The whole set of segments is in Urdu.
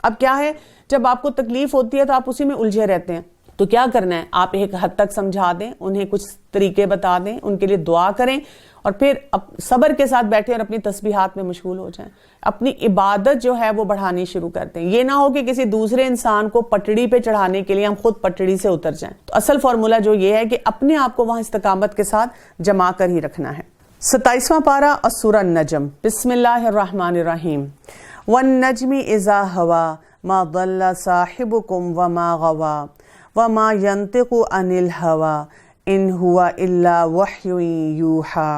اب کیا ہے، جب آپ کو تکلیف ہوتی ہے تو آپ اسی میں الجھے رہتے ہیں. تو کیا کرنا ہے، آپ ایک حد تک سمجھا دیں، انہیں کچھ طریقے بتا دیں، ان کے لیے دعا کریں، اور پھر صبر کے ساتھ بیٹھیں اور اپنی تسبیحات میں مشغول ہو جائیں. اپنی عبادت جو ہے وہ بڑھانی شروع کر دیں. یہ نہ ہو کہ کسی دوسرے انسان کو پٹڑی پہ چڑھانے کے لیے ہم خود پٹڑی سے اتر جائیں. تو اصل فارمولا جو یہ ہے کہ اپنے آپ کو وہاں استقامت کے ساتھ جما کر ہی رکھنا ہے. 27واں پارہ اور سورہ النجم. بسم اللہ الرحمن الرحیم. والنجم اذا ہوا ما ضل صاحبکم وما غوا وما ينطق عن الهوى ان هو الا وحی یوحی.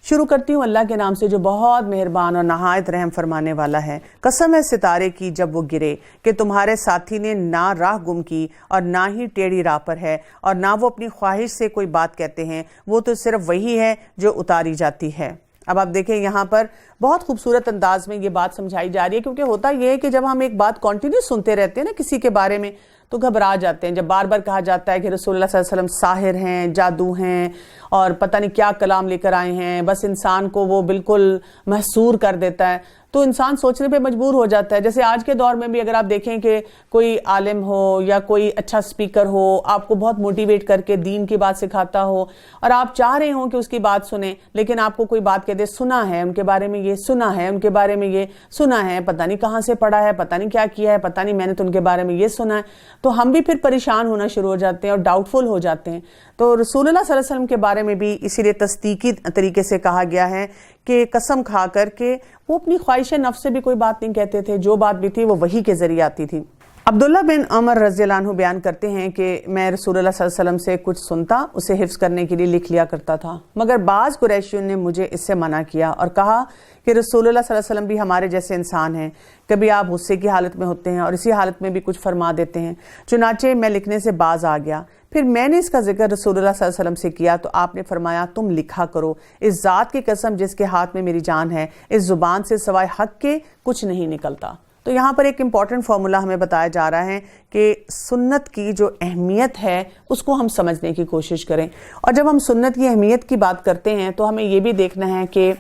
شروع کرتی ہوں اللہ کے نام سے جو بہت مہربان اور نہایت رحم فرمانے والا ہے. قسم ہے ستارے کی جب وہ گرے کہ تمہارے ساتھی نے نہ راہ گم کی اور نہ ہی ٹیڑھی راہ پر ہے، اور نہ وہ اپنی خواہش سے کوئی بات کہتے ہیں، وہ تو صرف وہی ہے جو اتاری جاتی ہے. اب آپ دیکھیں یہاں پر بہت خوبصورت انداز میں یہ بات سمجھائی جا رہی ہے، کیونکہ ہوتا یہ ہے کہ جب ہم ایک بات کنٹینیو سنتے رہتے ہیں نا کسی کے بارے میں تو گھبرا جاتے ہیں. جب بار بار کہا جاتا ہے کہ رسول اللہ صلی اللہ علیہ وسلم ساحر ہیں، جادو ہیں، اور پتہ نہیں کیا کلام لے کر آئے ہیں، بس انسان کو وہ بالکل محصور کر دیتا ہے، تو انسان سوچنے پہ مجبور ہو جاتا ہے. جیسے آج کے دور میں بھی اگر آپ دیکھیں کہ کوئی عالم ہو یا کوئی اچھا سپیکر ہو، آپ کو بہت موٹیویٹ کر کے دین کی بات سکھاتا ہو، اور آپ چاہ رہے ہوں کہ اس کی بات سنیں، لیکن آپ کو کوئی بات کہہ دے سنا ہے ان کے بارے میں، یہ سنا ہے ان کے بارے میں، یہ سنا ہے، پتہ نہیں کہاں سے پڑھا ہے، پتہ نہیں کیا کیا ہے، پتہ نہیں میں نے تو ان کے بارے میں یہ سنا ہے، تو ہم بھی پھر پریشان ہونا شروع ہو جاتے ہیں اور ڈاؤٹ فل ہو جاتے ہیں. تو رسول اللہ صلی اللہ علیہ وسلم کے بارے میں بھی اسی لیے تصدیقی طریقے سے کہا گیا ہے کہ قسم کھا کر کے وہ اپنی خواہش نفس سے بھی کوئی بات نہیں کہتے تھے، جو بات بھی تھی وہ وحی کے ذریعے آتی تھی. عبداللہ بن عمر رضی اللہ عنہ بیان کرتے ہیں کہ میں رسول اللہ صلی اللہ علیہ وسلم سے کچھ سنتا، اسے حفظ کرنے کے لیے لکھ لیا کرتا تھا، مگر بعض قریشیوں نے مجھے اس سے منع کیا اور کہا کہ رسول اللہ صلی اللہ علیہ وسلم بھی ہمارے جیسے انسان ہیں، کبھی آپ غصے کی حالت میں ہوتے ہیں اور اسی حالت میں بھی کچھ فرما دیتے ہیں. چنانچہ میں لکھنے سے باز آ گیا. پھر میں نے اس کا ذکر رسول اللہ صلی اللہ علیہ وسلم سے کیا تو آپ نے فرمایا تم لکھا کرو، اس ذات کی قسم جس کے ہاتھ میں میری جان ہے، اس زبان سے سوائے حق کے کچھ نہیں نکلتا. تو یہاں پر ایک امپورٹنٹ فارمولا ہمیں بتایا جا رہا ہے کہ سنت کی جو اہمیت ہے اس کو ہم سمجھنے کی کوشش کریں. اور جب ہم سنت کی اہمیت کی بات کرتے ہیں تو ہمیں یہ بھی دیکھنا ہے کہ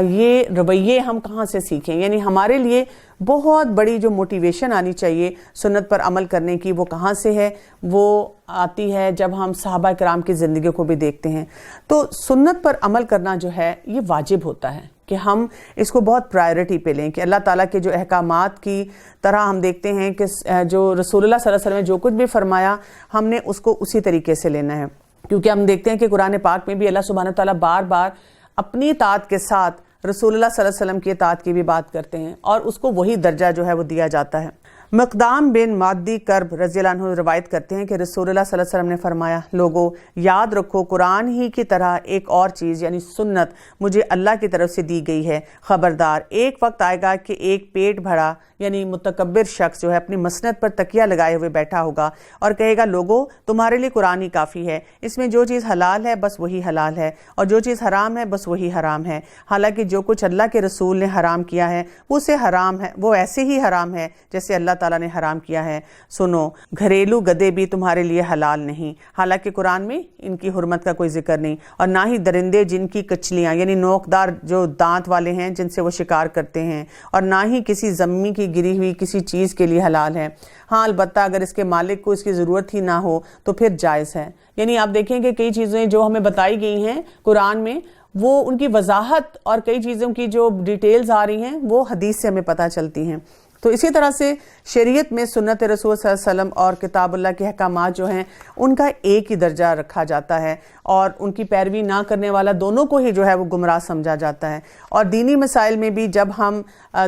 یہ رویے ہم کہاں سے سیکھیں. یعنی ہمارے لیے بہت بڑی جو موٹیویشن آنی چاہیے سنت پر عمل کرنے کی، وہ کہاں سے ہے؟ وہ آتی ہے جب ہم صحابہ کرام کی زندگی کو بھی دیکھتے ہیں. تو سنت پر عمل کرنا جو ہے یہ واجب ہوتا ہے کہ ہم اس کو بہت پرائرٹی پہ لیں، کہ اللہ تعالیٰ کے جو احکامات کی طرح ہم دیکھتے ہیں کہ جو رسول اللہ صلی اللہ علیہ وسلم نے جو کچھ بھی فرمایا ہم نے اس کو اسی طریقے سے لینا ہے. کیونکہ ہم دیکھتے ہیں کہ قرآن پاک میں بھی اللہ سبحانہ تعالیٰ بار بار اپنی اطاعت کے ساتھ رسول اللہ صلی اللہ علیہ وسلم کی اطاعت کی بھی بات کرتے ہیں، اور اس کو وہی درجہ جو ہے وہ دیا جاتا ہے. مقدام بن معدی کرب رضی اللہ عنہ روایت کرتے ہیں کہ رسول اللہ صلی اللہ علیہ وسلم نے فرمایا لوگو یاد رکھو قرآن ہی کی طرح ایک اور چیز یعنی سنت مجھے اللہ کی طرف سے دی گئی ہے. خبردار ایک وقت آئے گا کہ ایک پیٹ بھرا یعنی متکبر شخص جو ہے اپنی مسند پر تکیہ لگائے ہوئے بیٹھا ہوگا اور کہے گا لوگو تمہارے لیے قرآن ہی کافی ہے، اس میں جو چیز حلال ہے بس وہی حلال ہے اور جو چیز حرام ہے بس وہی حرام ہے، حالانکہ جو کچھ اللہ کے رسول نے حرام کیا ہے وہ سے حرام ہے، وہ ایسے ہی حرام ہے جیسے اللہ تعالیٰ نے حرام کیا ہے. سنو گھریلو گدے بھی تمہارے لیے حلال نہیں، حالانکہ قرآن میں ان کی حرمت کا کوئی ذکر نہیں، اور نہ ہی درندے جن کی کچلیاں یعنی نوکدار جو دانت والے ہیں جن سے وہ شکار کرتے ہیں، اور نہ ہی کسی زمین کی گری ہوئی کسی چیز کے لیے حلال ہے. ہاں البتہ اگر اس کے مالک کو اس کی ضرورت ہی نہ ہو تو پھر جائز ہے. یعنی آپ دیکھیں کہ کئی چیزیں جو ہمیں بتائی گئی ہیں قرآن میں وہ ان کی وضاحت اور کئی چیزوں کی جو ڈیٹیلز آ رہی ہیں وہ حدیث سے ہمیں پتہ چلتی ہیں. تو اسی طرح سے شریعت میں سنت رسول صلی اللہ علیہ وسلم اور کتاب اللہ کے احکامات جو ہیں ان کا ایک ہی درجہ رکھا جاتا ہے، اور ان کی پیروی نہ کرنے والا دونوں کو ہی جو ہے وہ گمراہ سمجھا جاتا ہے. اور دینی مسائل میں بھی جب ہم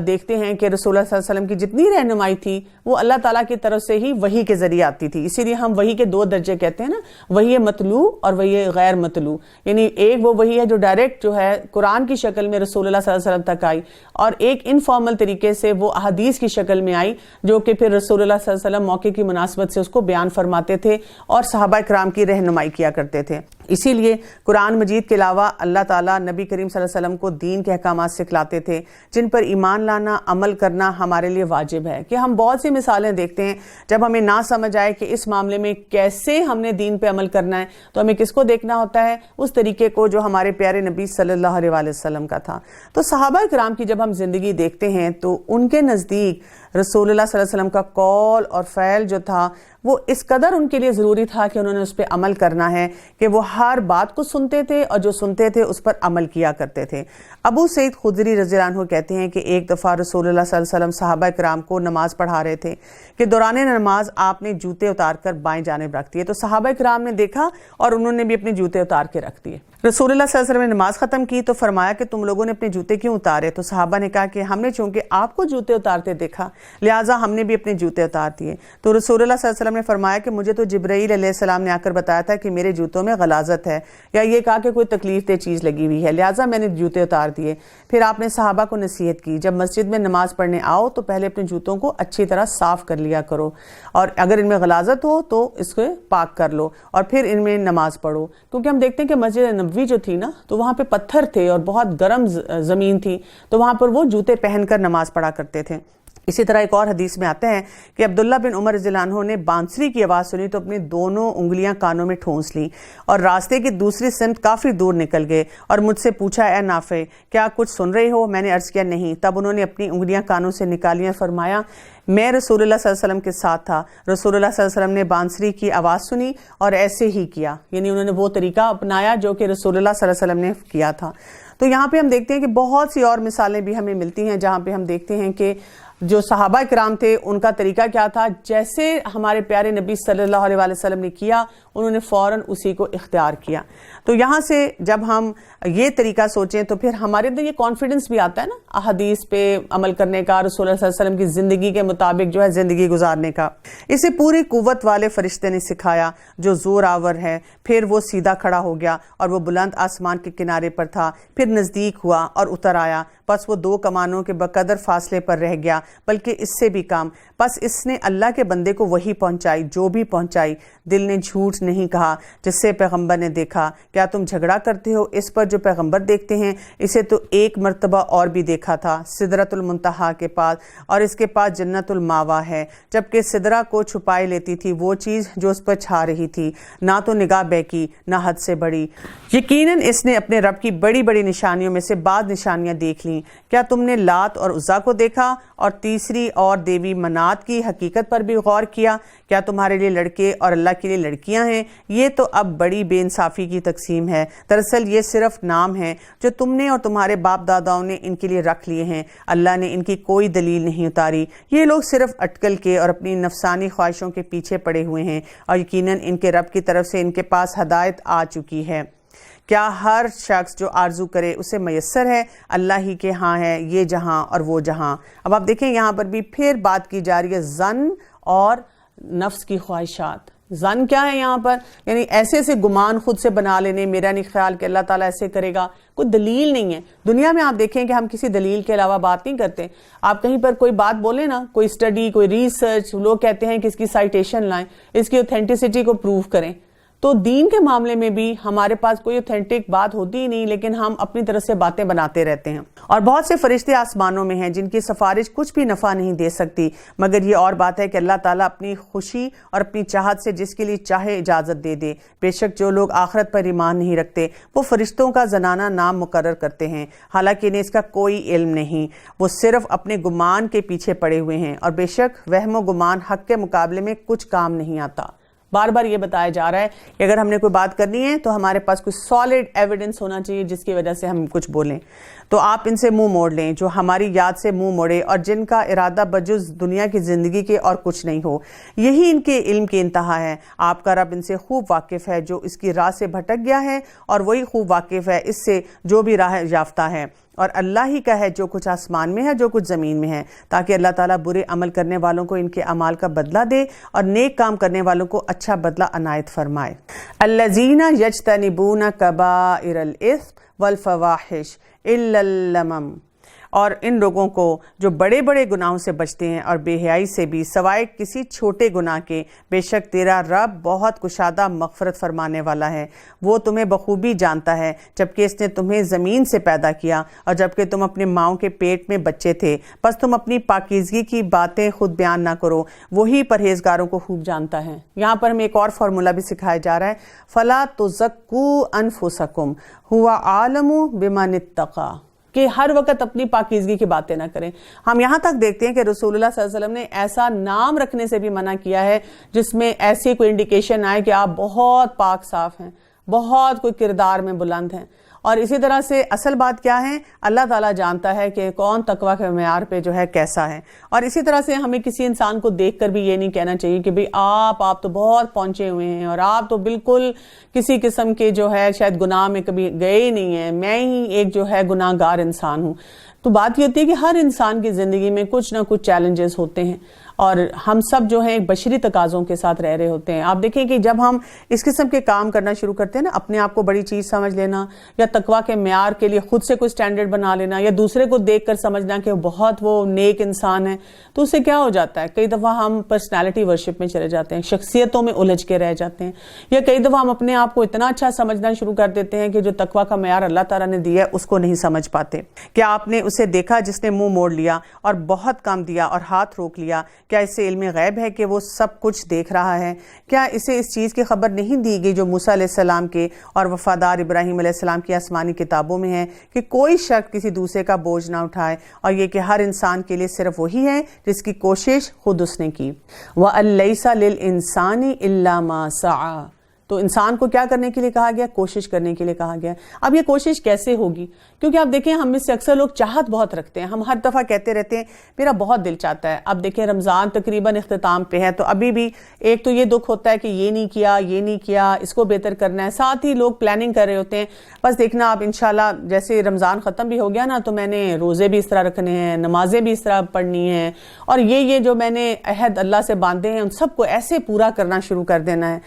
دیکھتے ہیں کہ رسول اللہ صلی اللہ علیہ وسلم کی جتنی رہنمائی تھی وہ اللہ تعالیٰ کی طرف سے ہی وحی کے ذریعے آتی تھی. اسی لیے ہم وحی کے دو درجے کہتے ہیں نا، وحی مطلوع اور وحی غیر مطلوع. یعنی ایک وہ وحی ہے جو ڈائریکٹ جو ہے قرآن کی شکل میں رسول اللہ صلی اللہ علیہ وسلم تک آئی، اور ایک انفارمل طریقے سے وہ احادیث کی شکل میں آئی جو کہ پھر رسول اللہ صلی اللہ علیہ وسلم موقع کی مناسبت سے اس کو بیان فرماتے تھے اور صحابہ کرام کی رہنمائی کیا کرتے تھے. اسی لیے قرآن مجید کے علاوہ اللہ تعالیٰ نبی کریم صلی اللہ علیہ وسلم کو دین کے احکامات سکھلاتے تھے جن پر ایمان لانا عمل کرنا ہمارے لیے واجب ہے. کہ ہم بہت سی مثالیں دیکھتے ہیں جب ہمیں نہ سمجھ آئے کہ اس معاملے میں کیسے ہم نے دین پہ عمل کرنا ہے تو ہمیں کس کو دیکھنا ہوتا ہے؟ اس طریقے کو جو ہمارے پیارے نبی صلی اللہ علیہ وسلم کا تھا. تو صحابہ کرام کی جب ہم زندگی دیکھتے ہیں تو ان کے نزدیک رسول اللہ صلی اللہ علیہ وسلم کا قول اور فعل جو تھا وہ اس قدر ان کے لیے ضروری تھا کہ انہوں نے اس پہ عمل کرنا ہے کہ وہ ہر بات کو سنتے تھے اور جو سنتے تھے اس پر عمل کیا کرتے تھے۔ ابو سعید خدری رضی اللہ عنہ کہتے ہیں کہ ایک دفعہ رسول اللہ صلی اللہ علیہ وسلم صحابہ کرام کو نماز پڑھا رہے تھے کہ دوران نماز آپ نے جوتے اتار کر بائیں جانب رکھ دیے، تو صحابہ کرام نے دیکھا اور انہوں نے بھی اپنے جوتے اتار کے رکھ دیے۔ رسول اللہ صلی اللہ علیہ وسلم نے نماز ختم کی تو فرمایا کہ تم لوگوں نے اپنے جوتے کیوں اتارے؟ تو صحابہ نے کہا کہ ہم نے چونکہ آپ کو جوتے اتارتے دیکھا لہٰذا ہم نے بھی اپنے جوتے اتار دیے۔ تو رسول اللہ صلی اللہ علیہ وسلم نے فرمایا کہ مجھے تو جبرائیل علیہ السلام نے آ کر بتایا تھا کہ میرے جوتوں میں غلاظت ہے، یا یہ کہا کہ کوئی تکلیف دہ چیز لگی ہوئی ہے، لہٰذا میں نے جوتے اتار دیے۔ پھر آپ نے صحابہ کو نصیحت کی جب مسجد میں نماز پڑھنے آؤ تو پہلے اپنے جوتوں کو اچھی طرح صاف کر لیا کرو، اور اگر ان میں غلاظت ہو تو اس کو پاک کر لو اور پھر ان میں نماز پڑھو، کیونکہ ہم دیکھتے ہیں کہ مسجد نبوی جو تھی نا تو وہاں پہ پتھر تھے اور بہت گرم زمین تھی، تو وہاں پر وہ جوتے پہن کر نماز پڑھا کرتے تھے۔ اسی طرح ایک اور حدیث میں آتا ہے کہ عبداللہ بن عمر رضی اللہ عنہ نے بانسری کی آواز سنی تو اپنی دونوں انگلیاں کانوں میں ٹھونس لیں اور راستے کی دوسری سمت کافی دور نکل گئے اور مجھ سے پوچھا اے نافع کیا کچھ سن رہے ہو؟ میں نے عرض کیا نہیں۔ تب انہوں نے اپنی انگلیاں کانوں سے نکالیاں، فرمایا میں رسول اللہ صلی اللہ علیہ وسلم کے ساتھ تھا، رسول اللہ صلی اللہ علیہ وسلم نے بانسری کی آواز سنی اور ایسے ہی کیا، یعنی انہوں نے وہ طریقہ اپنایا جو کہ رسول اللہ صلی اللہ علیہ وسلم نے کیا تھا۔ تو یہاں پہ ہم دیکھتے ہیں کہ بہت سی اور مثالیں بھی ہمیں ملتی ہیں جہاں پہ ہم دیکھتے ہیں کہ جو صحابہ کرام تھے ان کا طریقہ کیا تھا، جیسے ہمارے پیارے نبی صلی اللہ علیہ وسلم نے کیا انہوں نے فوراً اسی کو اختیار کیا۔ تو یہاں سے جب ہم یہ طریقہ سوچیں تو پھر ہمارے اندر یہ کانفیڈنس بھی آتا ہے نا احادیث پہ عمل کرنے کا، رسول اللہ صلی اللہ علیہ وسلم کی زندگی کے مطابق جو ہے زندگی گزارنے کا۔ اسے پوری قوت والے فرشتے نے سکھایا جو زور آور ہے، پھر وہ سیدھا کھڑا ہو گیا اور وہ بلند آسمان کے کنارے پر تھا، پھر نزدیک ہوا اور اتر آیا، پس وہ 2 کمانوں کے بقدر فاصلے پر رہ گیا بلکہ اس سے بھی کم، پس اس نے اللہ کے بندے کو وحی پہنچائی جو بھی پہنچائی، دل نے جھوٹ نہیں کہا جس سے پیغمبر نے دیکھا، کیا تم جھگڑا کرتے ہو اس پر جو پیغمبر دیکھتے ہیں؟ اسے تو ایک مرتبہ اور بھی دیکھا تھا سدرۃ المنتہا کے پاس، اور اس کے پاس جنت الماوا ہے، جبکہ سدرہ کو چھپائے لیتی تھی وہ چیز جو اس پر چھا رہی تھی، نہ تو نگاہ بہکی نہ حد سے بڑی۔ یقیناً اس نے اپنے رب کی بڑی بڑی نشانیوں میں سے بعض نشانیاں دیکھ لیں، کیا تم نے لات اور عزا کو دیکھا اور تیسری اور دیوی منات کی حقیقت پر بھی غور کیا؟ کیا تمہارے لیے لڑکے اور اللہ کے لیے لڑکیاں ہیں؟ یہ تو اب بڑی بے انصافی کی تقسیم ہے، دراصل یہ صرف نام ہیں جو تم نے اور تمہارے باپ داداؤں نے ان کے لیے رکھ لیے ہیں، اللہ نے ان کی کوئی دلیل نہیں اتاری، یہ لوگ صرف اٹکل کے اور اپنی نفسانی خواہشوں کے پیچھے پڑے ہوئے ہیں، اور یقیناً ان کے رب کی طرف سے ان کے پاس ہدایت آ چکی ہے۔ کیا ہر شخص جو آرزو کرے اسے میسر ہے؟ اللہ ہی کے ہاں ہے یہ جہاں اور وہ جہاں۔ اب آپ دیکھیں یہاں پر بھی پھر بات کی جا رہی ہے ظن اور نفس کی خواہشات۔ ظن کیا ہے یہاں پر؟ یعنی ایسے سے گمان خود سے بنا لینے، میرا نہیں خیال کہ اللہ تعالیٰ ایسے کرے گا، کوئی دلیل نہیں ہے۔ دنیا میں آپ دیکھیں کہ ہم کسی دلیل کے علاوہ بات نہیں کرتے۔ آپ کہیں پر کوئی بات بولیں نا، کوئی اسٹڈی، کوئی ریسرچ، لوگ کہتے ہیں کہ اس کی سائٹیشن لائیں، اس کی اوتھینٹسٹی کو پروو کریں۔ تو دین کے معاملے میں بھی ہمارے پاس کوئی اوتھینٹک بات ہوتی ہی نہیں، لیکن ہم اپنی طرف سے باتیں بناتے رہتے ہیں۔ اور بہت سے فرشتے آسمانوں میں ہیں جن کی سفارش کچھ بھی نفع نہیں دے سکتی، مگر یہ اور بات ہے کہ اللہ تعالیٰ اپنی خوشی اور اپنی چاہت سے جس کے لیے چاہے اجازت دے دے۔ بے شک جو لوگ آخرت پر ایمان نہیں رکھتے وہ فرشتوں کا زنانہ نام مقرر کرتے ہیں، حالانکہ انہیں اس کا کوئی علم نہیں، وہ صرف اپنے گمان کے پیچھے پڑے ہوئے ہیں، اور بے شک وہم و گمان حق کے مقابلے میں کچھ کام نہیں آتا۔ بار بار یہ بتایا جا رہا ہے کہ اگر ہم نے کوئی بات کرنی ہے تو ہمارے پاس کوئی سالڈ ایویڈنس ہونا چاہیے جس کی وجہ سے ہم کچھ بولیں۔ تو آپ ان سے منہ موڑ لیں جو ہماری یاد سے منہ موڑے اور جن کا ارادہ بجز دنیا کی زندگی کے اور کچھ نہیں ہو، یہی ان کے علم کی انتہا ہے۔ آپ کا رب ان سے خوب واقف ہے جو اس کی راہ سے بھٹک گیا ہے، اور وہی خوب واقف ہے اس سے جو بھی راہ یافتہ ہے، اور اللہ ہی کا ہے جو کچھ آسمان میں ہے جو کچھ زمین میں ہے، تاکہ اللہ تعالیٰ برے عمل کرنے والوں کو ان کے اعمال کا بدلہ دے اور نیک کام کرنے والوں کو اچھا بدلہ عنایت فرمائے۔ الذین یجتنبون کبائر الاثم والفواحش الا اللمم، اور ان لوگوں کو جو بڑے بڑے گناہوں سے بچتے ہیں اور بے حیائی سے بھی سوائے کسی چھوٹے گناہ کے، بے شک تیرا رب بہت کشادہ مغفرت فرمانے والا ہے، وہ تمہیں بخوبی جانتا ہے جبکہ اس نے تمہیں زمین سے پیدا کیا اور جبکہ تم اپنے ماؤں کے پیٹ میں بچے تھے، پس تم اپنی پاکیزگی کی باتیں خود بیان نہ کرو، وہی پرہیزگاروں کو خوب جانتا ہے۔ یہاں پر ہمیں ایک اور فارمولہ بھی سکھایا جا رہا ہے، فَلَا تُزَكُّوا أَنفُسَكُمْ هُوَ أَعْلَمُ بِمَنِ اتَّقَىٰ۔ کہ ہر وقت اپنی پاکیزگی کی باتیں نہ کریں. ہم یہاں تک دیکھتے ہیں کہ رسول اللہ صلی اللہ علیہ وسلم نے ایسا نام رکھنے سے بھی منع کیا ہے جس میں ایسی کوئی انڈیکیشن آئے کہ آپ بہت پاک صاف ہیں, بہت کوئی کردار میں بلند ہیں. اور اسی طرح سے اصل بات کیا ہے, اللہ تعالیٰ جانتا ہے کہ کون تقویٰ کے معیار پہ جو ہے کیسا ہے. اور اسی طرح سے ہمیں کسی انسان کو دیکھ کر بھی یہ نہیں کہنا چاہیے کہ بھئی آپ تو بہت پہنچے ہوئے ہیں اور آپ تو بالکل کسی قسم کے جو ہے شاید گناہ میں کبھی گئے ہی نہیں ہیں, میں ہی ایک جو ہے گناہ گار انسان ہوں. تو بات یہ ہوتی ہے کہ ہر انسان کی زندگی میں کچھ نہ کچھ چیلنجز ہوتے ہیں اور ہم سب جو ہیں ایک بشری تقاضوں کے ساتھ رہ رہے ہوتے ہیں. آپ دیکھیں کہ جب ہم اس قسم کے کام کرنا شروع کرتے ہیں نا, اپنے آپ کو بڑی چیز سمجھ لینا یا تقویٰ کے معیار کے لیے خود سے کوئی سٹینڈرڈ بنا لینا یا دوسرے کو دیکھ کر سمجھنا کہ بہت وہ نیک انسان ہے, تو اس سے کیا ہو جاتا ہے, کئی دفعہ ہم پرسنالٹی ورشپ میں چلے جاتے ہیں, شخصیتوں میں الجھ کے رہ جاتے ہیں, یا کئی دفعہ ہم اپنے آپ کو اتنا اچھا سمجھنا شروع کر دیتے ہیں کہ جو تقویٰ کا معیار اللہ تعالیٰ نے دیا ہے اس کو نہیں سمجھ پاتے. کیا آپ نے اسے دیکھا جس نے منہ موڑ لیا اور بہت کام دیا اور ہاتھ روک لیا؟ کیا اسے علم غیب ہے کہ وہ سب کچھ دیکھ رہا ہے؟ کیا اسے اس چیز کی خبر نہیں دی گئی جو موسیٰ علیہ السلام کے اور وفادار ابراہیم علیہ السلام کی آسمانی کتابوں میں ہے کہ کوئی شخص کسی دوسرے کا بوجھ نہ اٹھائے, اور یہ کہ ہر انسان کے لیے صرف وہی ہے جس کی کوشش خود اس نے کی. وَأَن لَيْسَ لِلْإِنسَانِ إِلَّا مَا سَعَى. تو انسان کو کیا کرنے کے لیے کہا گیا؟ کوشش کرنے کے لیے کہا گیا. اب یہ کوشش کیسے ہوگی؟ کیونکہ آپ دیکھیں ہم میں سے اکثر لوگ چاہت بہت رکھتے ہیں, ہم ہر دفعہ کہتے رہتے ہیں میرا بہت دل چاہتا ہے. اب دیکھیں رمضان تقریباً اختتام پہ ہے, تو ابھی بھی ایک تو یہ دکھ ہوتا ہے کہ یہ نہیں کیا, یہ نہیں کیا, اس کو بہتر کرنا ہے. ساتھ ہی لوگ پلاننگ کر رہے ہوتے ہیں, بس دیکھنا آپ انشاءاللہ جیسے رمضان ختم بھی ہو گیا نا, تو میں نے روزے بھی اس طرح رکھنے ہیں, نمازیں بھی اس طرح پڑھنی ہیں, اور یہ جو میں نے عہد اللہ سے باندھے ہیں ان سب کو ایسے پورا کرنا شروع کر دینا ہے.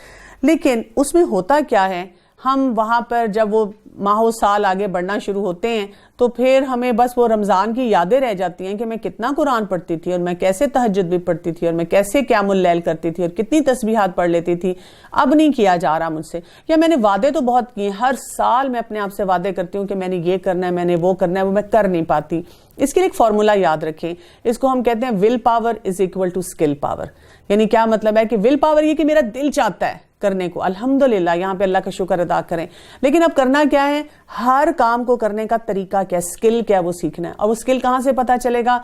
لیکن اس میں ہوتا کیا ہے, ہم وہاں پر جب وہ ماہ و سال آگے بڑھنا شروع ہوتے ہیں تو پھر ہمیں بس وہ رمضان کی یادیں رہ جاتی ہیں کہ میں کتنا قرآن پڑھتی تھی اور میں کیسے تہجد بھی پڑھتی تھی اور میں کیسے قیام اللیل کرتی تھی اور کتنی تسبیحات پڑھ لیتی تھی, اب نہیں کیا جا رہا مجھ سے. یا میں نے وعدے تو بہت کیے, ہر سال میں اپنے آپ سے وعدے کرتی ہوں کہ میں نے یہ کرنا ہے, میں نے وہ کرنا ہے, وہ میں کر نہیں پاتی. اس کے لیے ایک فارمولا یاد رکھیں, اس کو ہم کہتے ہیں will power is equal to skill power. یعنی کیا مطلب ہے کہ ول پاور یہ کہ میرا دل چاہتا ہے کرنے کو, الحمدللہ یہاں پہ اللہ کا شکر ادا کریں, لیکن اب کرنا کیا ہے, ہر کام کو کرنے کا طریقہ کیا, اسکل کیا, وہ سیکھنا ہے. اور وہ اسکل کہاں سے پتہ چلے گا؟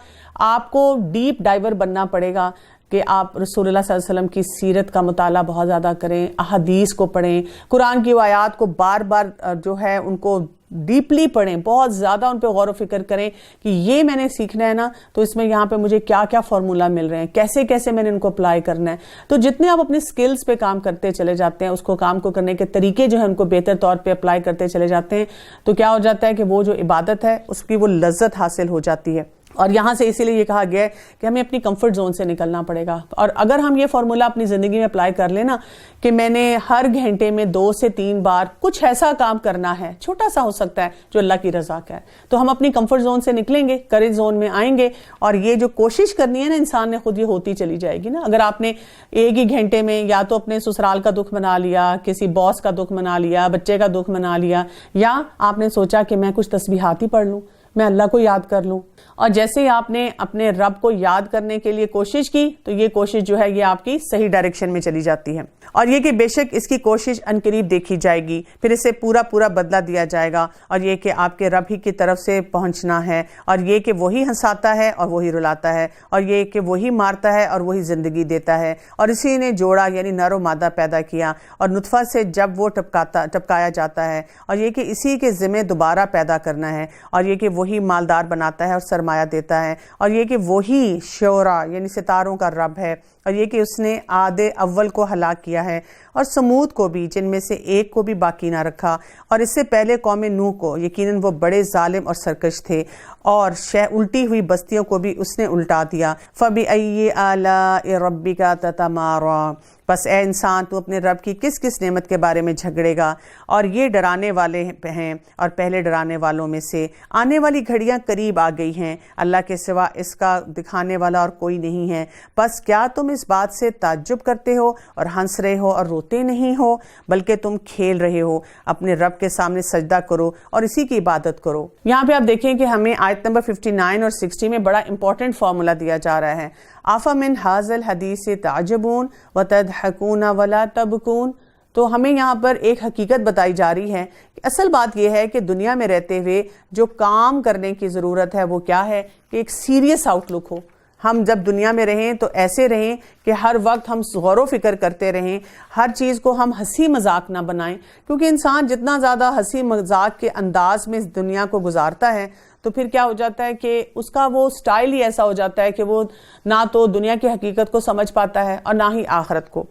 آپ کو ڈیپ ڈائیور بننا پڑے گا کہ آپ رسول اللہ صلی اللہ علیہ وسلم کی سیرت کا مطالعہ بہت زیادہ کریں, احادیث کو پڑھیں, قرآن کی آیات کو بار بار جو ہے ان کو ڈیپلی پڑھیں, بہت زیادہ ان پہ غور و فکر کریں کہ یہ میں نے سیکھنا ہے نا, تو اس میں یہاں پہ مجھے کیا کیا فارمولا مل رہے ہیں, کیسے کیسے میں نے ان کو اپلائی کرنا ہے. تو جتنے آپ اپنے سکلز پہ کام کرتے چلے جاتے ہیں, اس کو کام کو کرنے کے طریقے جو ہیں ان کو بہتر طور پہ اپلائی کرتے چلے جاتے ہیں, تو کیا ہو جاتا ہے کہ وہ جو عبادت ہے اس کی وہ لذت حاصل ہو جاتی ہے. اور یہاں سے اسی لیے یہ کہا گیا ہے کہ ہمیں اپنی کمفرٹ زون سے نکلنا پڑے گا. اور اگر ہم یہ فارمولا اپنی زندگی میں اپلائی کر لینا کہ میں نے ہر گھنٹے میں 2 سے 3 بار کچھ ایسا کام کرنا ہے, چھوٹا سا ہو سکتا ہے, جو اللہ کی رضا کا ہے, تو ہم اپنی کمفرٹ زون سے نکلیں گے, کریج زون میں آئیں گے, اور یہ جو کوشش کرنی ہے نا انسان نے خود یہ ہوتی چلی جائے گی نا. اگر آپ نے ایک ہی گھنٹے میں یا تو اپنے سسرال کا دکھ منا لیا, کسی باس کا دکھ منا لیا, بچے کا دکھ منا لیا, یا آپ نے سوچا کہ میں کچھ تسبیحات ہی پڑھ لوں, میں اللہ کو یاد کر لوں, اور جیسے ہی آپ نے اپنے رب کو یاد کرنے کے لیے کوشش کی تو یہ کوشش جو ہے یہ آپ کی صحیح ڈائریکشن میں چلی جاتی ہے. اور یہ کہ بے شک اس کی کوشش عنقریب دیکھی جائے گی, پھر اسے پورا بدلہ دیا جائے گا, اور یہ کہ آپ کے رب ہی کی طرف سے پہنچنا ہے, اور یہ کہ وہی ہنساتا ہے اور وہی رلاتا ہے, اور یہ کہ وہی مارتا ہے اور وہی زندگی دیتا ہے, اور اسی نے جوڑا یعنی نر و مادہ پیدا کیا, اور نطفہ سے جب وہ ٹپکایا جاتا ہے, اور یہ کہ اسی کے ذمہ دوبارہ پیدا کرنا ہے, اور یہ کہ وہی مالدار بناتا ہے اور سرمایہ دیتا ہے, اور یہ کہ وہی شعرا یعنی ستاروں کا رب ہے, اور یہ کہ اس نے عاد اول کو ہلاک کیا ہے اور سمود کو بھی, جن میں سے ایک کو بھی باقی نہ رکھا, اور اس سے پہلے قوم نوح کو, یقیناً وہ بڑے ظالم اور سرکش تھے, اور الٹی ہوئی بستیوں کو بھی اس نے الٹا دیا. فَبِأَيِّ آلَاءِ رَبِّكَ تَتَمَارَىٰ. بس اے انسان تو اپنے رب کی کس کس نعمت کے بارے میں جھگڑے گا, اور یہ ڈرانے والے ہیں اور پہلے ڈرانے والوں میں سے. آنے والی گھڑیاں قریب آ گئی ہیں, اللہ کے سوا اس کا دکھانے والا اور کوئی نہیں ہے. بس کیا تم اس بات سے تعجب کرتے ہو اور ہنس رہے ہو اور روتے نہیں ہو, بلکہ تم کھیل رہے ہو. اپنے رب کے سامنے سجدہ کرو اور اسی کی عبادت کرو. یہاں پہ آپ دیکھیں کہ ہمیں آیت نمبر 59 اور 60 میں بڑا امپورٹنٹ فارمولا دیا جا رہا ہے. آفَمِنْ هَٰذَا الْحَدِيثِ تَعْجَبُونَ وَتَضْحَكُونَ وَلَا تَبْكُونَ. تو ہمیں یہاں پر ایک حقیقت بتائی جا رہی ہے کہ اصل بات یہ ہے کہ دنیا میں رہتے ہوئے جو کام کرنے کی ضرورت ہے وہ کیا ہے کہ ایک سیریس آؤٹ لک ہو. ہم جب دنیا میں رہیں تو ایسے رہیں کہ ہر وقت ہم غور و فکر کرتے رہیں, ہر چیز کو ہم ہنسی مذاق نہ بنائیں, کیونکہ انسان جتنا زیادہ ہنسی مذاق کے انداز میں اس دنیا کو گزارتا ہے تو پھر کیا ہو جاتا ہے کہ اس کا وہ سٹائل ہی ایسا ہو جاتا ہے کہ وہ نہ تو دنیا کی حقیقت کو سمجھ پاتا ہے اور نہ ہی آخرت کو.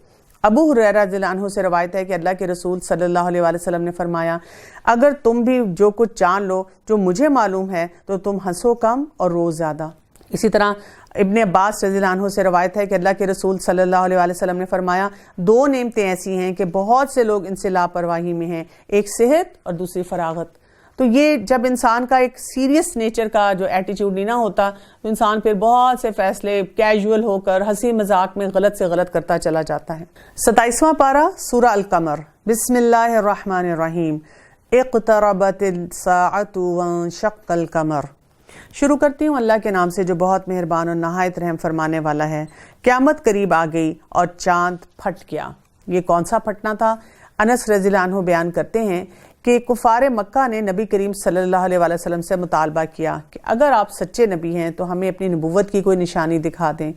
ابو ہریرہ رضی اللہ عنہ سے روایت ہے کہ اللہ کے رسول صلی اللہ علیہ وآلہ وسلم نے فرمایا, اگر تم بھی جو کچھ جان لو جو مجھے معلوم ہے تو تم ہنسو کم اور رو زیادہ. اسی طرح ابن عباس رضی اللہ عنہ سے روایت ہے کہ اللہ کے رسول صلی اللہ علیہ وآلہ وسلم نے فرمایا, 2 نعمتیں ایسی ہیں کہ بہت سے لوگ ان سے لاپرواہی میں ہیں, ایک صحت اور دوسری فراغت. تو یہ جب انسان کا ایک سیریس نیچر کا جو ایٹیٹیوڈ نہیں نہ ہوتا تو انسان پھر بہت سے فیصلے کیجول ہو کر ہنسی مذاق میں غلط سے غلط کرتا چلا جاتا ہے. 27واں پارہ سورہ القمر. بسم اللہ الرحمن الرحیم. اقتربت الساعۃ وانشق القمر. شروع کرتی ہوں اللہ کے نام سے جو بہت مہربان اور نہایت رحم فرمانے والا ہے. قیامت قریب آ گئی اور چاند پھٹ گیا. یہ کون سا پھٹنا تھا؟ انس رضی اللہ عنہ بیان کرتے ہیں کہ کفار مکہ نے نبی کریم صلی اللہ علیہ وآلہ وسلم سے مطالبہ کیا کہ اگر آپ سچے نبی ہیں تو ہمیں اپنی نبوت کی کوئی نشانی دکھا دیں.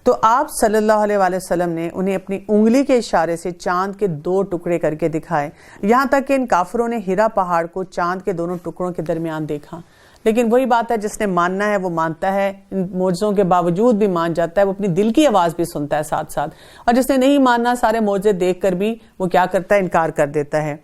تو آپ صلی اللہ علیہ وآلہ وسلم نے انہیں اپنی انگلی کے اشارے سے چاند کے 2 ٹکڑے کر کے دکھائے, یہاں تک کہ ان کافروں نے ہیرا پہاڑ کو چاند کے دونوں ٹکڑوں کے درمیان دیکھا. لیکن وہی بات ہے, جس نے ماننا ہے وہ مانتا ہے, ان معجزوں کے باوجود بھی مان جاتا ہے, وہ اپنی دل کی آواز بھی سنتا ہے ساتھ ساتھ. اور جس نے نہیں ماننا, سارے معجزے دیکھ کر بھی وہ کیا کرتا ہے, انکار کر دیتا ہے.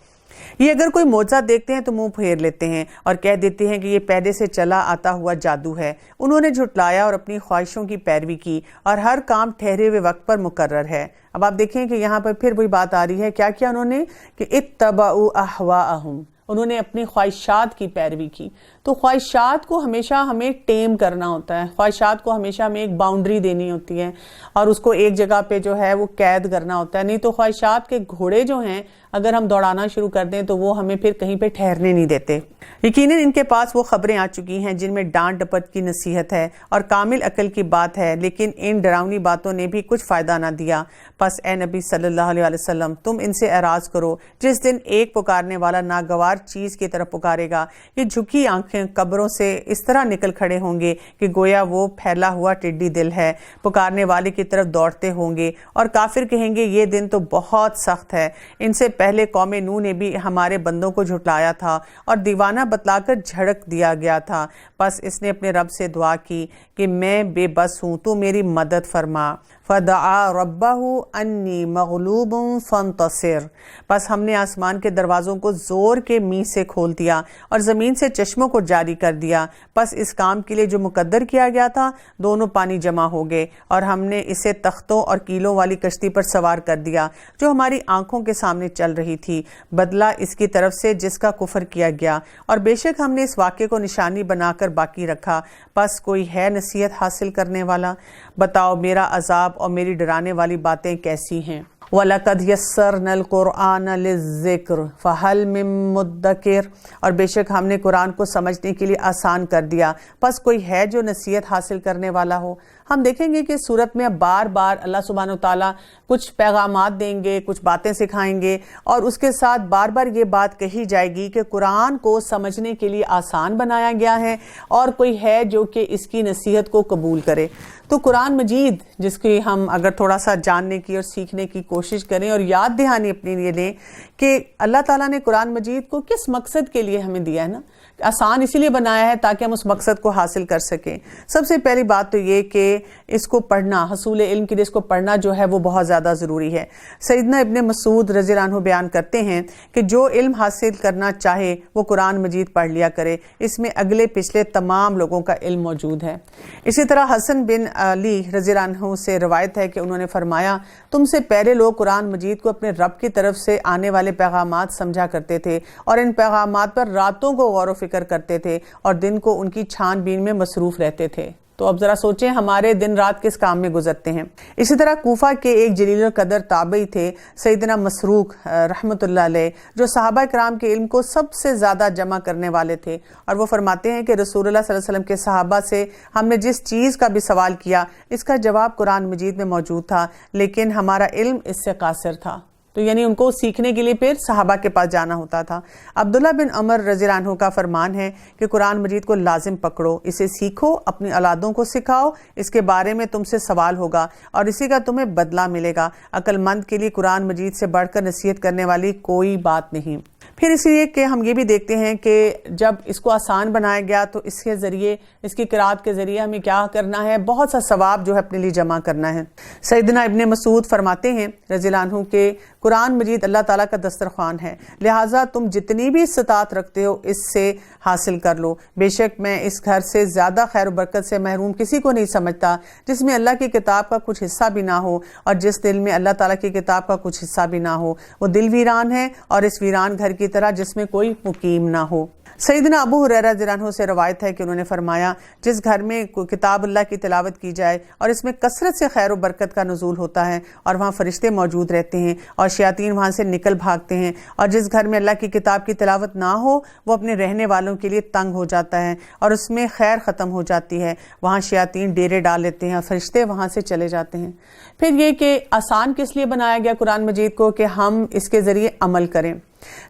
یہ اگر کوئی معجزہ دیکھتے ہیں تو منہ پھیر لیتے ہیں اور کہہ دیتے ہیں کہ یہ پہلے سے چلا آتا ہوا جادو ہے. انہوں نے جھٹلایا اور اپنی خواہشوں کی پیروی کی اور ہر کام ٹھہرے ہوئے وقت پر مقرر ہے. اب آپ دیکھیں کہ یہاں پر پھر وہی بات آ رہی ہے, کیا کیا انہوں نے کہ اتبعوا اہواءہم, انہوں نے اپنی خواہشات کی پیروی کی. تو خواہشات کو ہمیشہ ہمیں ٹیم کرنا ہوتا ہے, خواہشات کو ہمیشہ ہمیں ایک باؤنڈری دینی ہوتی ہے اور اس کو ایک جگہ پہ جو ہے وہ قید کرنا ہوتا ہے. نہیں تو خواہشات کے گھوڑے جو ہیں اگر ہم دوڑانا شروع کر دیں تو وہ ہمیں پھر کہیں پہ ٹھہرنے نہیں دیتے. یقیناً ان کے پاس وہ خبریں آ چکی ہیں جن میں ڈانٹ ڈپٹ کی نصیحت ہے اور کامل عقل کی بات ہے, لیکن ان ڈراؤنی باتوں نے بھی کچھ فائدہ نہ دیا. پس اے نبی صلی اللہ علیہ وسلم, تم ان سے اعراض کرو. جس دن ایک پکارنے والا ناگوار چیز کی طرف پکارے گا, یہ جھکی آنکھیں قبروں سے اس طرح نکل کھڑے ہوں گے کہ گویا وہ پھیلا ہوا ٹڈی دل ہے. پکارنے والے کی طرف دوڑتے ہوں گے اور کافر کہیں گے یہ دن تو بہت سخت ہے. ان سے پہلے قوم نوح نے بھی ہمارے بندوں کو جھٹلایا تھا اور دیوانہ بتلا کر جھڑک دیا گیا تھا. پس اس نے اپنے رب سے دعا کی کہ میں بے بس ہوں, تو میری مدد فرما. فدعا ربہ انی مغلوب فانتصر. پس ہم نے آسمان کے دروازوں کو زور کے می سے کھول دیا اور زمین سے چشموں کو جاری کر دیا. پس اس کام کے لیے جو مقدر کیا گیا تھا دونوں پانی جمع ہو گئے اور ہم نے اسے تختوں اور کیلوں والی کشتی پر سوار کر دیا جو ہماری آنکھوں کے سامنے چل رہی تھی, بدلہ اس کی طرف سے جس کا کفر کیا گیا. اور بے شک ہم نے اس واقعے کو نشانی بنا کر باقی رکھا. پس کوئی ہے نصیحت حاصل کرنے والا؟ بتاؤ میرا عذاب اور میری ڈرانے والی باتیں کیسی ہیں. وَلَقَدْ يَسَّرْنَا الْقُرْآنَ لِلذِّكْرِ فَهَلْ مِن مُدَّكِرٍ. اور بے شک ہم نے قرآن کو سمجھنے کے لیے آسان کر دیا, پس کوئی ہے جو نصیحت حاصل کرنے والا ہو. ہم دیکھیں گے کہ سورت میں بار بار اللہ سبحانہ وتعالیٰ کچھ پیغامات دیں گے, کچھ باتیں سکھائیں گے اور اس کے ساتھ بار بار یہ بات کہی جائے گی کہ قرآن کو سمجھنے کے لیے آسان بنایا گیا ہے اور کوئی ہے جو کہ اس کی نصیحت کو قبول کرے. تو قرآن مجید جس کی ہم اگر تھوڑا سا جاننے کی اور سیکھنے کی کوشش کریں اور یاد دہانی اپنے لیے لیں کہ اللہ تعالیٰ نے قرآن مجید کو کس مقصد کے لیے ہمیں دیا ہے نا, آسان اسی لیے بنایا ہے تاکہ ہم اس مقصد کو حاصل کر سکیں. سب سے پہلی بات تو یہ کہ اس کو پڑھنا, حصول علم کے لیے اس کو پڑھنا جو ہے وہ بہت زیادہ ضروری ہے. سیدنا ابن مسعود رضی اللہ عنہ بیان کرتے ہیں کہ جو علم حاصل کرنا چاہے وہ قرآن مجید پڑھ لیا کرے, اس میں اگلے پچھلے تمام لوگوں کا علم موجود ہے. اسی طرح حسن بن علی رضی اللہ عنہ سے روایت ہے کہ انہوں نے فرمایا, تم سے پہلے لوگ قرآن مجید کو اپنے رب کی طرف سے آنے والے پیغامات سمجھا کرتے تھے اور ان پیغامات پر راتوں کو غور و فکر کرتے تھے اور دن کو ان کی چھان بین میں مصروف رہتے تھے. تو اب ذرا سوچیں ہمارے دن رات کس کام میں گزرتے ہیں. اسی طرح کوفہ کے ایک جلیل القدر تابعی تھے سیدنا مسروق رحمۃ اللہ علیہ, جو صحابہ کرام کے علم کو سب سے زیادہ جمع کرنے والے تھے, اور وہ فرماتے ہیں کہ رسول اللہ صلی اللہ علیہ وسلم کے صحابہ سے ہم نے جس چیز کا بھی سوال کیا اس کا جواب قرآن مجید میں موجود تھا, لیکن ہمارا علم اس سے قاصر تھا. تو یعنی ان کو سیکھنے کے لیے پھر صحابہ کے پاس جانا ہوتا تھا۔ عبداللہ بن عمر رضی اللہ عنہ کا فرمان ہے کہ قرآن مجید کو لازم پکڑو، اسے سیکھو، اپنی اولادوں کو سکھاؤ، اس کے بارے میں تم سے سوال ہوگا اور اسی کا تمہیں بدلہ ملے گا۔ عقل مند کے لیے قرآن مجید سے بڑھ کر نصیحت کرنے والی کوئی بات نہیں۔ پھر اس لیے کہ ہم یہ بھی دیکھتے ہیں کہ جب اس کو آسان بنایا گیا تو اس کے ذریعے، اس کی قرات کے ذریعے ہمیں کیا کرنا ہے، بہت سا ثواب جو ہے اپنے لیے جمع کرنا ہے۔ سیدنا ابن مسعود فرماتے ہیں رضی اللہ عنہ کہ قرآن مجید اللہ تعالیٰ کا دسترخوان ہے، لہٰذا تم جتنی بھی استطاعت رکھتے ہو اس سے حاصل کر لو۔ بے شک میں اس گھر سے زیادہ خیر و برکت سے محروم کسی کو نہیں سمجھتا جس میں اللہ کی کتاب کا کچھ حصہ بھی نہ ہو، اور جس دل میں اللہ تعالیٰ کی کتاب کا کچھ حصہ بھی نہ ہو، وہ دل ویران ہے اور اس ویران گھر کی طرح جس میں کوئی مقیم نہ ہو۔ سیدنا ابو ہریرہ رضی اللہ عنہ سے روایت ہے کہ انہوں نے فرمایا، جس گھر میں کتاب اللہ کی تلاوت کی جائے اور اس میں کثرت سے خیر و برکت کا نزول ہوتا ہے اور وہاں فرشتے موجود رہتے ہیں اور شیاطین وہاں سے نکل بھاگتے ہیں، اور جس گھر میں اللہ کی کتاب کی تلاوت نہ ہو وہ اپنے رہنے والوں کے لیے تنگ ہو جاتا ہے اور اس میں خیر ختم ہو جاتی ہے، وہاں شیاطین ڈیرے ڈال لیتے ہیں اور فرشتے وہاں سے چلے جاتے ہیں۔ پھر یہ کہ آسان کس لیے بنایا گیا قرآن مجید کو، کہ ہم اس کے ذریعے عمل کریں۔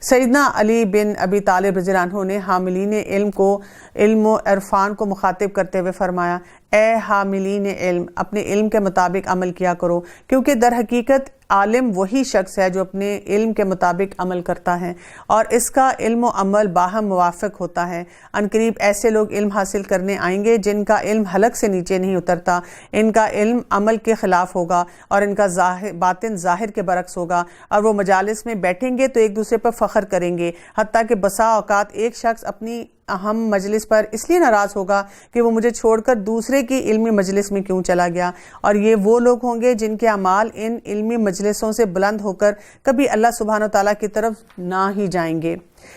سیدنا علی بن ابی طالب رضی اللہ عنہ نے حاملین علم کو، علم و عرفان کو مخاطب کرتے ہوئے فرمایا، اے حاملین علم، اپنے علم کے مطابق عمل کیا کرو، کیونکہ در حقیقت عالم وہی شخص ہے جو اپنے علم کے مطابق عمل کرتا ہے اور اس کا علم و عمل باہم موافق ہوتا ہے۔ عنقریب ایسے لوگ علم حاصل کرنے آئیں گے جن کا علم حلق سے نیچے نہیں اترتا، ان کا علم عمل کے خلاف ہوگا اور ان کا باطن ظاہر کے برعکس ہوگا، اور وہ مجالس میں بیٹھیں گے تو ایک دوسرے پر فخر کریں گے، حتیٰ کہ بسا اوقات ایک شخص اپنی اہم مجلس پر اس لیے ناراض ہوگا کہ وہ مجھے چھوڑ کر دوسرے کی علمی مجلس میں کیوں چلا گیا، اور یہ وہ لوگ ہوں گے جن کے اعمال ان علمی مجلسوں سے بلند ہو کر کبھی اللہ سبحانہ وتعالیٰ کی طرف نہ ہی جائیں گے۔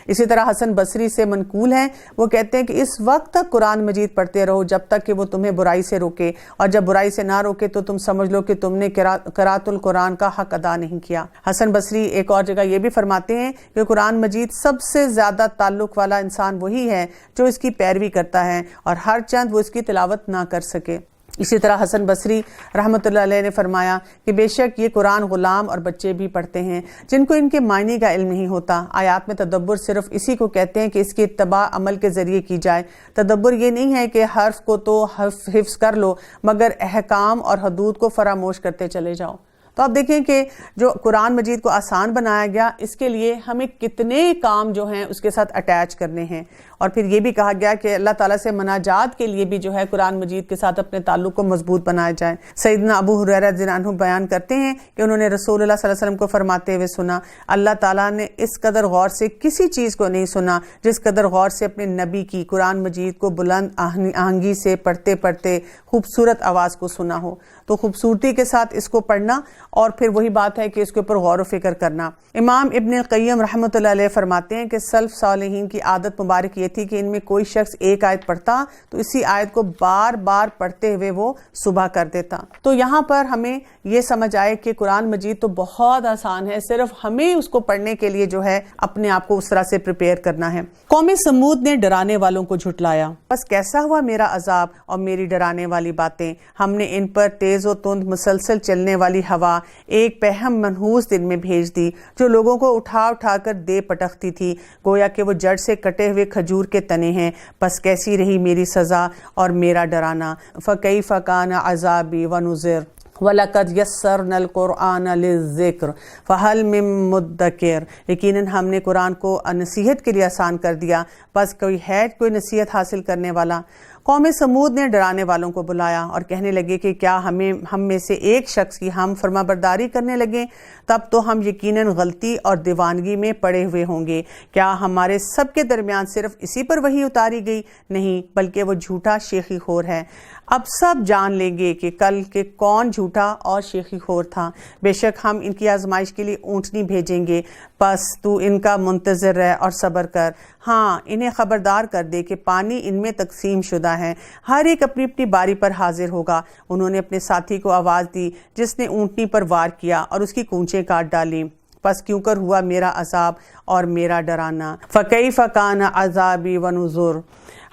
اسی طرح حسن بصری سے منقول ہیں، وہ کہتے ہیں کہ اس وقت تک قرآن مجید پڑھتے رہو جب تک کہ وہ تمہیں برائی سے روکے، اور جب برائی سے نہ روکے تو تم سمجھ لو کہ تم نے قرات القرآن کا حق ادا نہیں کیا۔ حسن بصری ایک اور جگہ یہ بھی فرماتے ہیں کہ قرآن مجید سب سے زیادہ تعلق والا انسان وہی ہے جو اس کی پیروی کرتا ہے اور ہر چند وہ اس کی تلاوت نہ کر سکے۔ اسی طرح حسن بصری رحمۃ اللہ علیہ نے فرمایا کہ بے شک یہ قرآن غلام اور بچے بھی پڑھتے ہیں جن کو ان کے معنی کا علم نہیں ہوتا۔ آیات میں تدبر صرف اسی کو کہتے ہیں کہ اس کی اتباع عمل کے ذریعے کی جائے۔ تدبر یہ نہیں ہے کہ حرف کو تو حفظ کر لو مگر احکام اور حدود کو فراموش کرتے چلے جاؤ۔ تو آپ دیکھیں کہ جو قرآن مجید کو آسان بنایا گیا، اس کے لیے ہمیں کتنے کام جو ہیں اس کے ساتھ اٹیچ کرنے ہیں، اور پھر یہ بھی کہا گیا کہ اللہ تعالیٰ سے مناجات کے لیے بھی جو ہے قرآن مجید کے ساتھ اپنے تعلق کو مضبوط بنایا جائے۔ سیدنا ابو ہریرہ رضی اللہ عنہ بیان کرتے ہیں کہ انہوں نے رسول اللہ صلی اللہ علیہ وسلم کو فرماتے ہوئے سنا، اللہ تعالیٰ نے اس قدر غور سے کسی چیز کو نہیں سنا جس قدر غور سے اپنے نبی کی قرآن مجید کو بلند آہنگی سے پڑھتے پڑھتے خوبصورت آواز کو سنا ہو۔ تو خوبصورتی کے ساتھ اس کو پڑھنا، اور پھر وہی بات ہے کہ اس کے اوپر غور و فکر کرنا۔ امام ابن القیم رحمۃ اللہ علیہ فرماتے ہیں کہ سلف صالحین کی عادت مبارک یہ تھی کہ ان میں کوئی شخص ایک آیت پڑھتا تو اسی آیت کو بار بار پڑھتے ہوئے وہ صبح کر دیتا۔ تو یہاں پر ہمیں یہ سمجھ آئے کہ قرآن مجید تو بہت آسان ہے، صرف ہمیں اس کو پڑھنے کے لیے جو ہے اپنے آپ کو اس طرح سے پریپیئر کرنا ہے۔ قوم سمود نے ڈرانے والوں کو جھٹلایا، بس کیسا ہوا میرا عذاب اور میری ڈرانے والی باتیں۔ ہم نے ان پر تیز و تند مسلسل چلنے والی ہوا ایک پہم منحوس دن میں بھیج دی جو لوگوں کو اٹھا اٹھا کر دے پٹکتی تھی، گویا کہ وہ جڑ سے کٹے ہوئے کھجور کے تنے ہیں۔ بس کیسی رہی میری سزا اور میرا ڈرانا۔ فَكَيْفَ كَانَ عَذَابِي وَنُذِرِ وَلَقَدْ يَسَّرْنَا الْقُرْآنَ لِلذِّكْرِ فَهَلْ مِن مُدَّكِرٍ، یقیناً ہم نے قرآن کو نصیحت کے لیے آسان کر دیا، بس کوئی نصیحت حاصل کرنے والا۔ قوم سمود نے ڈرانے والوں کو بلایا اور کہنے لگے کہ کیا ہم میں سے ایک شخص کی ہم فرما برداری کرنے لگیں، تب تو ہم یقیناً غلطی اور دیوانگی میں پڑے ہوئے ہوں گے۔ کیا ہمارے سب کے درمیان صرف اسی پر وحی اتاری گئی؟ نہیں، بلکہ وہ جھوٹا شیخی خور ہے۔ اب سب جان لیں گے کہ کل کے کون جھوٹا اور شیخی خور تھا۔ بے شک ہم ان کی آزمائش کے لیے اونٹنی بھیجیں گے، پس تو ان کا منتظر رہ اور صبر کر۔ ہاں، انہیں خبردار کر دے کہ پانی ان میں تقسیم شدہ ہے، ہر ایک اپنی اپنی باری پر حاضر ہوگا۔ انہوں نے اپنے ساتھی کو آواز دی جس نے اونٹنی پر وار کیا اور اس کی کونچیں کاٹ ڈالی۔ پس کیوں کر ہوا میرا عذاب اور میرا ڈرانا. فکیف کان عذابی ونذر،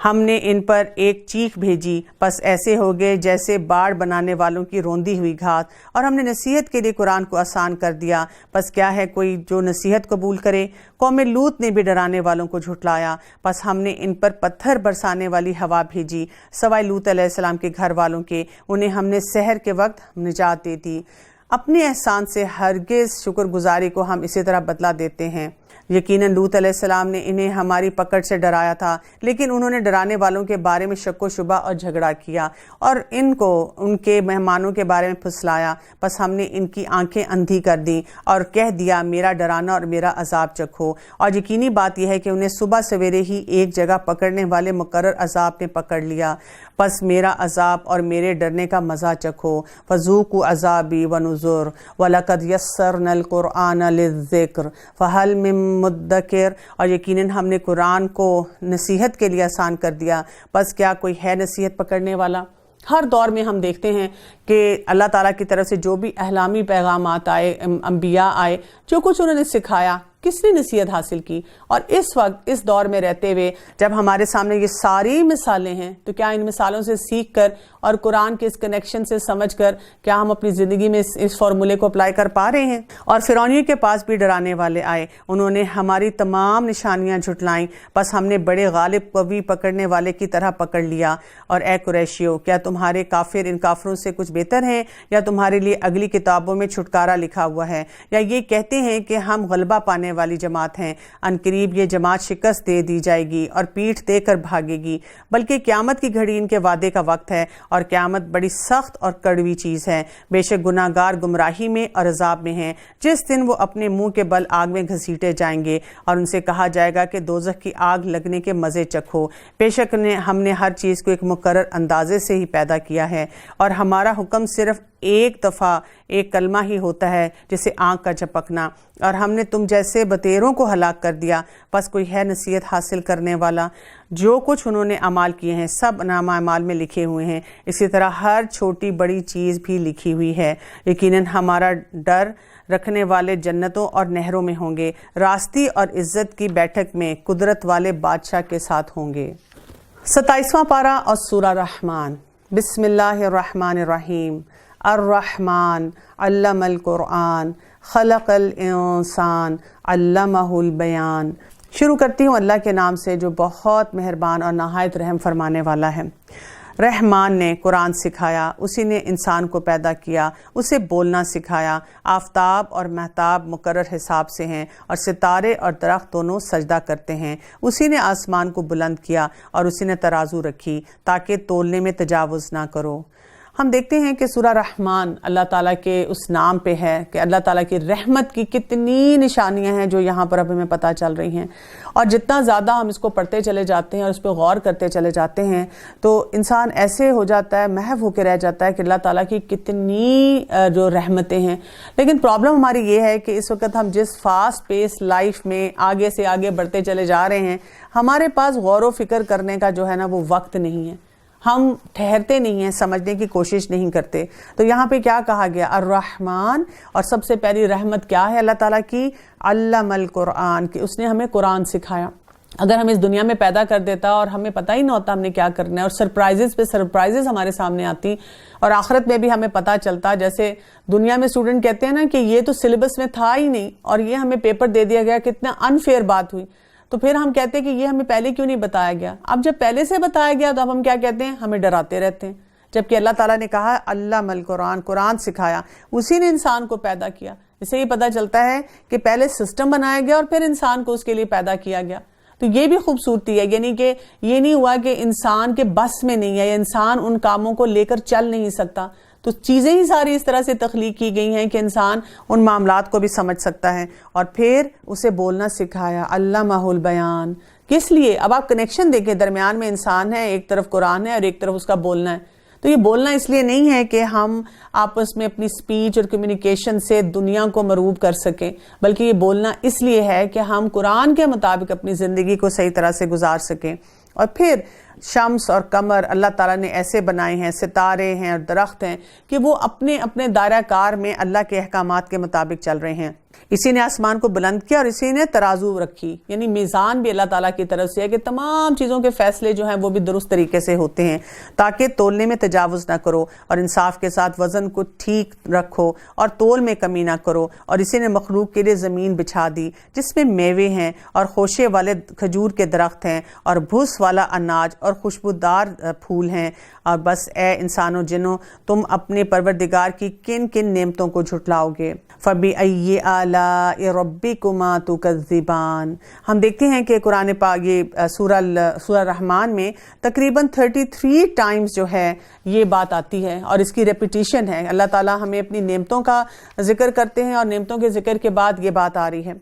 ہم نے ان پر ایک چیخ بھیجی پس ایسے ہو گئے جیسے باڑ بنانے والوں کی روندی ہوئی گھاس. اور ہم نے نصیحت کے لیے قرآن کو آسان کر دیا، پس کیا ہے کوئی جو نصیحت قبول کرے. قوم لوط نے بھی ڈرانے والوں کو جھٹلایا، پس ہم نے ان پر پتھر برسانے والی ہوا بھیجی سوائے لوط علیہ السلام کے گھر والوں کے، انہیں ہم نے سحر کے وقت نجات دے دی. اپنے احسان سے ہرگز شکر گزاری کو ہم اسی طرح بدلہ دیتے ہیں. یقیناً لوط علیہ السلام نے انہیں ہماری پکڑ سے ڈرایا تھا، لیکن انہوں نے ڈرانے والوں کے بارے میں شک و شبہ اور جھگڑا کیا اور ان کو ان کے مہمانوں کے بارے میں پھسلایا. پس ہم نے ان کی آنکھیں اندھی کر دیں اور کہہ دیا میرا ڈرانا اور میرا عذاب چکھو. اور یقینی بات یہ ہے کہ انہیں صبح سویرے ہی ایک جگہ پکڑنے والے مقرر عذاب نے پکڑ لیا. پس میرا عذاب اور میرے ڈرنے کا مزہ چکھو. فذوقوا عذابی ونذر وَلَقَدْ يَسَّرْنَا الْقُرْآنَ لِلذِّكْرِ فَهَلْ مِن مدکر، اور یقیناً ہم نے قرآن کو نصیحت کے لیے آسان کر دیا، بس کیا کوئی ہے نصیحت پکڑنے والا. ہر دور میں ہم دیکھتے ہیں کہ اللہ تعالیٰ کی طرف سے جو بھی اعلامی پیغامات آئے، انبیاء آئے، جو کچھ انہوں نے سکھایا، کس نے نصیحت حاصل کی. اور اس وقت اس دور میں رہتے ہوئے جب ہمارے سامنے یہ ساری مثالیں ہیں تو کیا ان مثالوں سے سیکھ کر اور قرآن کے اس کنیکشن سے سمجھ کر کیا ہم اپنی زندگی میں اس فارمولے کو اپلائی کر پا رہے ہیں؟ اور فرعونیوں کے پاس بھی ڈرانے والے آئے، انہوں نے ہماری تمام نشانیاں جھٹلائیں، بس ہم نے بڑے غالب قوی پکڑنے والے کی طرح پکڑ لیا. اور اے قریشیو، کیا تمہارے کافر ان کافروں سے کچھ بہتر ہیں، یا تمہارے لیے اگلی کتابوں میں چھٹکارا لکھا ہوا ہے، یا یہ کہتے ہیں کہ ہم غلبہ پانے والی جماعت ہیں؟ عنقریب یہ جماعت شکست دے دی جائے گی اور پیٹھ دے کر بھاگے گی، بلکہ قیامت کی گھڑی ان کے وعدے کا وقت ہے، اور قیامت بڑی سخت اور کڑوی چیز ہے. بے شک گناہ گار گمراہی میں اور عذاب میں ہیں، جس دن وہ اپنے منہ کے بل آگ میں گھسیٹے جائیں گے اور ان سے کہا جائے گا کہ دوزخ کی آگ لگنے کے مزے چکھو. بے شک ہم نے ہر چیز کو ایک مقرر اندازے سے ہی پیدا کیا ہے، اور ہمارا حکم صرف ایک دفعہ ایک کلمہ ہی ہوتا ہے جسے آنکھ کا جھپکنا. اور ہم نے تم جیسے بطیروں کو ہلاک کر دیا، بس کوئی ہے نصیحت حاصل کرنے والا. جو کچھ انہوں نے اعمال کیے ہیں سب نامہ اعمال میں لکھے ہوئے ہیں، اسی طرح ہر چھوٹی بڑی چیز بھی لکھی ہوئی ہے. یقیناً ہمارا ڈر رکھنے والے جنتوں اور نہروں میں ہوں گے، راستی اور عزت کی بیٹھک میں قدرت والے بادشاہ کے ساتھ ہوں گے. 27واں پارہ اور سورہ رحمان. بسم اللہ الرحمن الرحیم. الرحمن علم القرآن خلق الانسان علمہ البیان. شروع کرتی ہوں اللہ کے نام سے جو بہت مہربان اور نہایت رحم فرمانے والا ہے. رحمان نے قرآن سکھایا، اسی نے انسان کو پیدا کیا، اسے بولنا سکھایا. آفتاب اور مہتاب مقرر حساب سے ہیں، اور ستارے اور درخت دونوں سجدہ کرتے ہیں. اسی نے آسمان کو بلند کیا اور اسی نے ترازو رکھی تاکہ تولنے میں تجاوز نہ کرو. ہم دیکھتے ہیں کہ سورہ رحمان اللہ تعالیٰ کے اس نام پہ ہے کہ اللہ تعالیٰ کی رحمت کی کتنی نشانیاں ہیں جو یہاں پر اب ہمیں پتہ چل رہی ہیں. اور جتنا زیادہ ہم اس کو پڑھتے چلے جاتے ہیں اور اس پہ غور کرتے چلے جاتے ہیں تو انسان ایسے ہو جاتا ہے، محو ہو کے رہ جاتا ہے کہ اللہ تعالیٰ کی کتنی جو رحمتیں ہیں. لیکن پرابلم ہماری یہ ہے کہ اس وقت ہم جس فاسٹ پیس لائف میں آگے سے آگے بڑھتے چلے جا رہے ہیں، ہمارے پاس غور و فکر کرنے کا جو ہے نا وہ وقت نہیں ہے. ہم ٹھہرتے نہیں ہیں، سمجھنے کی کوشش نہیں کرتے. تو یہاں پہ کیا کہا گیا؟ الرحمن. اور سب سے پہلی رحمت کیا ہے اللہ تعالیٰ کی؟ علم القرآن، کہ اس نے ہمیں قرآن سکھایا. اگر ہم اس دنیا میں پیدا کر دیتا اور ہمیں پتہ ہی نہ ہوتا ہم نے کیا کرنا ہے، اور سرپرائزز پہ سرپرائزز ہمارے سامنے آتی، اور آخرت میں بھی ہمیں پتہ چلتا. جیسے دنیا میں اسٹوڈنٹ کہتے ہیں نا کہ یہ تو سلیبس میں تھا ہی نہیں اور یہ ہمیں پیپر دے دیا گیا، کتنا انفیئر بات ہوئی. تو پھر ہم کہتے ہیں کہ یہ ہمیں پہلے کیوں نہیں بتایا گیا؟ اب جب پہلے سے بتایا گیا تو اب ہم کیا کہتے ہیں؟ ہمیں ڈراتے رہتے ہیں. جبکہ اللہ تعالیٰ نے کہا علم القرآن، قرآن سکھایا، اسی نے انسان کو پیدا کیا. اس سے یہ پتہ چلتا ہے کہ پہلے سسٹم بنایا گیا اور پھر انسان کو اس کے لیے پیدا کیا گیا. تو یہ بھی خوبصورتی ہے، یعنی کہ یہ نہیں ہوا کہ انسان کے بس میں نہیں ہے یا انسان ان کاموں کو لے کر چل نہیں سکتا. تو چیزیں ہی ساری اس طرح سے تخلیق کی گئی ہیں کہ انسان ان معاملات کو بھی سمجھ سکتا ہے. اور پھر اسے بولنا سکھایا، علمہ البیان. کس لیے؟ اب آپ کنیکشن دیکھیں، درمیان میں انسان ہے، ایک طرف قرآن ہے اور ایک طرف اس کا بولنا ہے. تو یہ بولنا اس لیے نہیں ہے کہ ہم آپس میں اپنی سپیچ اور کمیونیکیشن سے دنیا کو مروب کر سکیں، بلکہ یہ بولنا اس لیے ہے کہ ہم قرآن کے مطابق اپنی زندگی کو صحیح طرح سے گزار سکیں. اور پھر شمس اور قمر اللہ تعالیٰ نے ایسے بنائے ہیں، ستارے ہیں اور درخت ہیں کہ وہ اپنے اپنے دائرہ کار میں اللہ کے احکامات کے مطابق چل رہے ہیں۔ اسی نے آسمان کو بلند کیا اور اسی نے ترازو رکھی، یعنی میزان بھی اللہ تعالیٰ کی طرف سے ہے کہ تمام چیزوں کے فیصلے جو ہیں وہ بھی درست طریقے سے ہوتے ہیں، تاکہ تولنے میں تجاوز نہ کرو اور انصاف کے ساتھ وزن کو ٹھیک رکھو اور تول میں کمی نہ کرو۔ اور اسی نے مخلوق کے لیے زمین بچھا دی جس میں میوے ہیں اور خوشے والے کھجور کے درخت ہیں اور بھس والا اناج اور خوشبودار پھول ہیں۔ اور بس اے انسانوں جنوں، تم اپنے پروردگار کی کن کن نعمتوں کو جھٹلاؤ گے؟ فَبِأَيِّ آلَاءِ رَبِّكُمَا تُكَذِّبَانِ۔ ہم دیکھتے ہیں کہ قرآن پاک یہ سورہ رحمان میں تقریباً 33 ٹائمز جو ہے یہ بات آتی ہے اور اس کی ریپیٹیشن ہے۔ اللہ تعالیٰ ہمیں اپنی نعمتوں کا ذکر کرتے ہیں اور نعمتوں کے ذکر کے بعد یہ بات آ رہی ہے۔